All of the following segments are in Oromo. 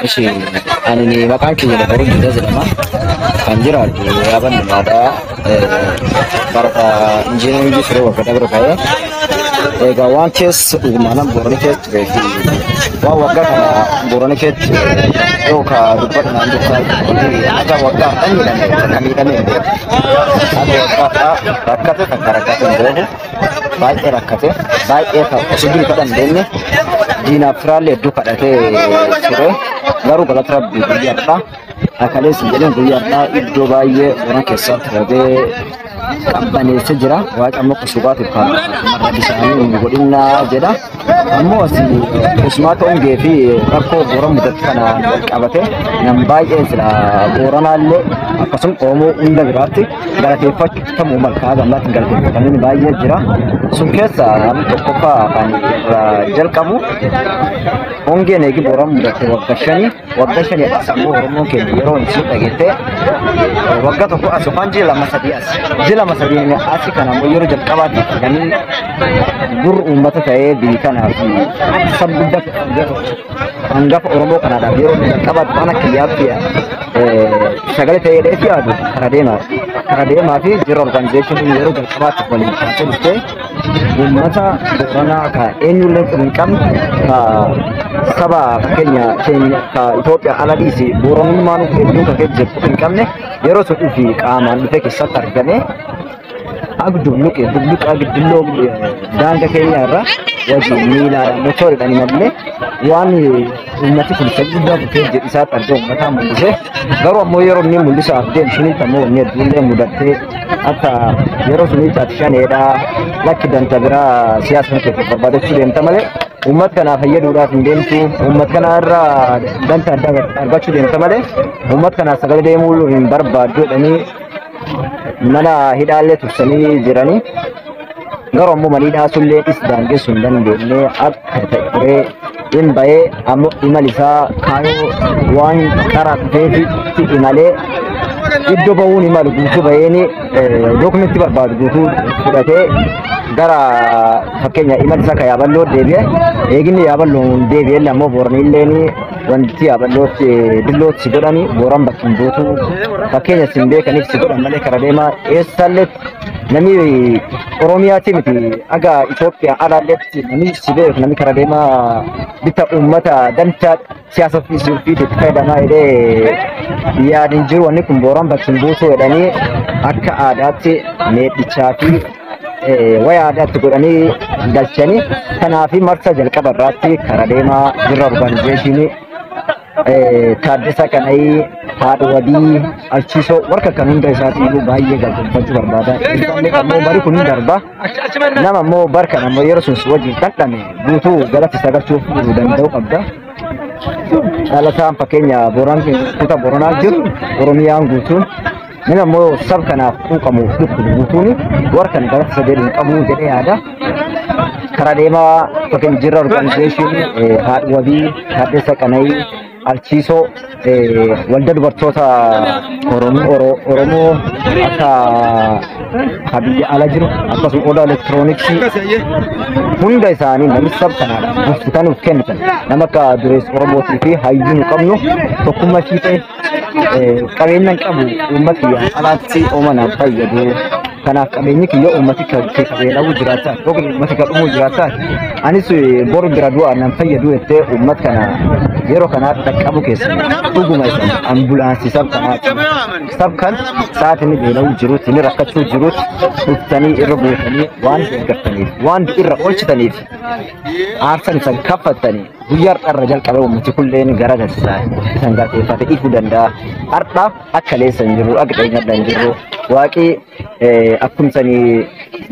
Ishi ani ni maqaan kiyya Dabaruu Guddaa jedhama. Kan jiraatu Yaaban Limaadhaa barata injiinaringii firee waggaa dabre ta'ee egaa waan keessa uumamaan Booranii keessa turee fi waan waggaa kana Booranii keessa yookaan dubbadhaan akka waggaa miidhamee hin beeku. Akka waggaa rakkate kan rakkate hin beeku. Baay'ee rakkate baay'ee osoo hin kadhanne diinaaf firaallee hedduu kadhatee ture. Garuu galata Rabbii guyyaadhaa akkalees jedhan guyyaadhaa iddoo baay'ee Boorana keessatti rabee qabbaneessee jira. Waaqa ammoo kusubaatiif kan marra isaanii godhinnaa jedha. Ammoo asii kusumaa ta'uungee fi rakkoo Boorana mudatu kana qabate nam baay'ee jira. Booranaallee akkasuma Oromoo hunda biraatti galateeffachuu malkaa gammaatti galateeffatanii baay'ee jira. Sun keessa namni tokkoffaa kan jalqabu hongeen eegi Boorana mudate waggaa shanii as ammoo Oromoon keenya yeroo hin dhageette waggaa tokko as yookaan ji'a lama sadii as ji'a lama sadii as kan ammoo yeroo jalqabaatti namni dur uummata ta'ee biyyi kanaaf sabba hangafa Oromoo kanaadhaaf yeroo jalqabaatti waan akka yaabbii sagalee ta'ee dheefi yaadu karaa deemaa fi jira organizeeshiniin yeroo jalqabaatti waliin kan dhuftee uummata Booranaa ka eenyullee hin qabne ka saba fakkeenya ka Itoophiyaa ala dhiisi Booranummaan hedduu ka keessa jirtu hin qabne yeroo sun dhufi qaamaan dhufee keessatti argame dulluqa giddilloo daanga keenya irra wajjin miilaadhaan mochoodhaan malee waan uummati kun guddaa bukkee jedhu isaatti argaa uummataa mul'ise garuu ammoo yeroo inni mul'isaaf deemu sunitti ammoo inni hedduullee mudattee akka yeroo sunitti ati shaneedhaa lakki danta biraa siyaasa keessa barbaadachuu deemta malee uummata kanaa fayyaduudhaaf hin deemtu uummata kanaa irraa danta addaa argachuu deemta malee uummata kanaa sagalee deemuu hin barbaaddu jedhanii mana hidhaallee tursanii jiranii garuu ammoo maniidhaa sullee is daangessu hin dandeenye akka ta'e in bahee ammoo imal isaa kaayoo waan karaa dhufeefi imalee iddoo bahuun imalu guutuu baheeni dookumentii barbaadu guutuu fudhatee gara fakkeenya imal isaa ka yaaballoo deebi'e eeginni yaaballoon deebi'e ammoo Booranilleen wanti yaaballootti dillootti si godhani Booran bakkin buutu fakkeenya sin beekaniif si godhan malee karaa deemaa eessaallee namni Oromiyaatti miti aga Itoophiyaa alaalleetti namni si beeku namni karaa deemaa bitta uummata dantaa siyaasa fi itti fayyadamaa jedhee yaadin jiru wanni kun Booran bakkin buutu jedhanii akka aadaatti meedhichaa fi waya aadaatti godhanii galchanii kanaaf marsa jalqaba irratti karaa deemaa jirra organizeeshinii Taaddasa Qana'ii haadha wabii alchiisoo warra kan hunda isaatii baay'ee galteeffachuu barbaada. Ammoo bari kun darba nama ammoo barkan ammoo yeroo sun wajjin dhandhame guutuu galata sagalchuuf danda'u qabda. Dhalataan fakkeenya kutaa Booranaa jiru Oromiyaan guutuun inni ammoo sab kanaaf quuqamuuf dhuftu guutuun warra kan galata sadeeru hin qabu jedhee yaada. Karaa deemaa fakkeenya jirra organizeeshinii haadha wabii Taaddasa Qana'ii alchiisoo waldaa dubartoota Oromoo akka biyya ala jiru akkasuma odaa elektirooniksii hunda isaanii namni sab kanaadhaaf bulchitanuuf kennitan nama akka dureessa Oromootii fi hayyuu nu qabnu tokkummaa fi ta'e qabeenyaan qabu uummati alaatti oomanaaf fayyadu. Kanaaf qabeenyi kiyya uummati qabeela'uu jiraachaa yookiin uummati kadhumuu jiraachaa anis boru bira du'aa nan fayyadu jettee uummata kana yeroo kanaa dhaqqabu keessatti dhuguma isa ambulaansii sab kan sa'aatiin beela'uu jiruutti inni rakkachuu jiruutti dhuftanii irra buutanii waan deeggartaniif waan irra oolchitaniif aarsan isan kaffattanii guyyaa har'a jalqabee uummati kulleen gara galchisaa isan gaafatate ifuu danda'a har'a akka leessan jiru akka dheenyadhaan jiru waaqii akkumsanii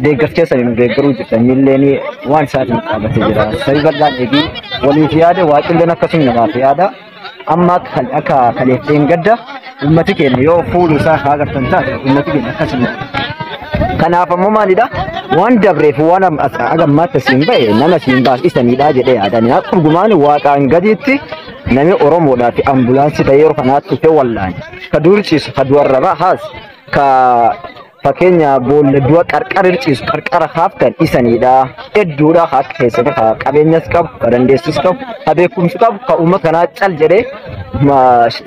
deeggarteessanii deeggaruu jirtanilleen waan isaatiin qabatee jira. Sabi bal'aan eegii waliif yaada waaqilleen akkasuma namaaf yaada. Amma akka kaleetteen gadda uummati keenya yoo fuulu isaa agartan taate uummati keenya akkasuma. Kanaaf ammoo maalidha? Waan dabreef waan agammaatti siin ba'e nama siin baasisaniidha jedhee yaadanii dhugumaan waaqaan gadiitti namni Oromoodhaa fi ambulaansii ta'ee yeroo kanaatti dhufee wallaan ka duurchiisu ka duwarraba haas ka fakkeenya boolla du'a qarqara ciisu qarqara haaftan isanidha. Hedduudha akka keessatti qabeenyas qabu, ka dandeessus qabu, ka beekumsi qabu, ka uummata kanaa cal jedhee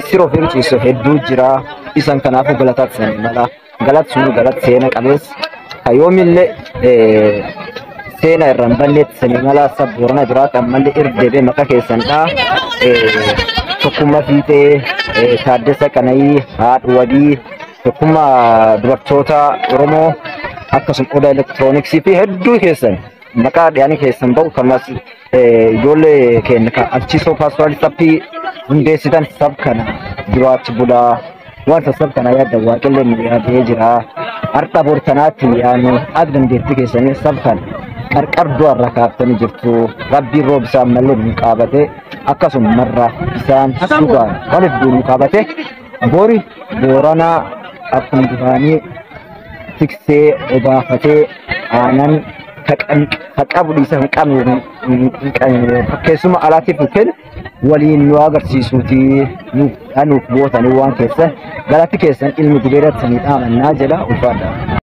siroo fi ciisu hedduu jira. Isan kanaafuu galataatisan mala galat sun galat seena qabeessa. Hayoomillee seena irraan banneetti sanii mala sabboorana biraa kan mallee irdeebee maqaa keessanidha. Tokkummaa fiixee Taaddasa Qana'ii haadha wadii tokkummaa dubartoota Oromoo akkasuma odaa elektirooniksii fi hedduu keessan maqaa dhiyaanii keessan ba'u kanas ijoollee keenya kan archiisoo paaswaalii sappii hundeessitan sab kana duraachi bulaa wanta sab kana yaadda waaqillee nu yaadee jira. Har'a bortanaatti yaanu akka dandeettii keessanii sab kana qarqar du'arra kaaftanii jirtu. Rabbiin roob isaan mallee nu qaabate akkasuma marra isaan sugaa wal hedduu nu qaabate boori booranaa akkuma dufaanii tiksee obaafatee aanan haqabu dhiisa hin qabne fakkeessuma alaatiif kennu waliin nu agarsiisuuti nuuf bootanii waan keessan galatti keessan ilmi gubeeratti ni dhaamannaa jedha ulfaadha.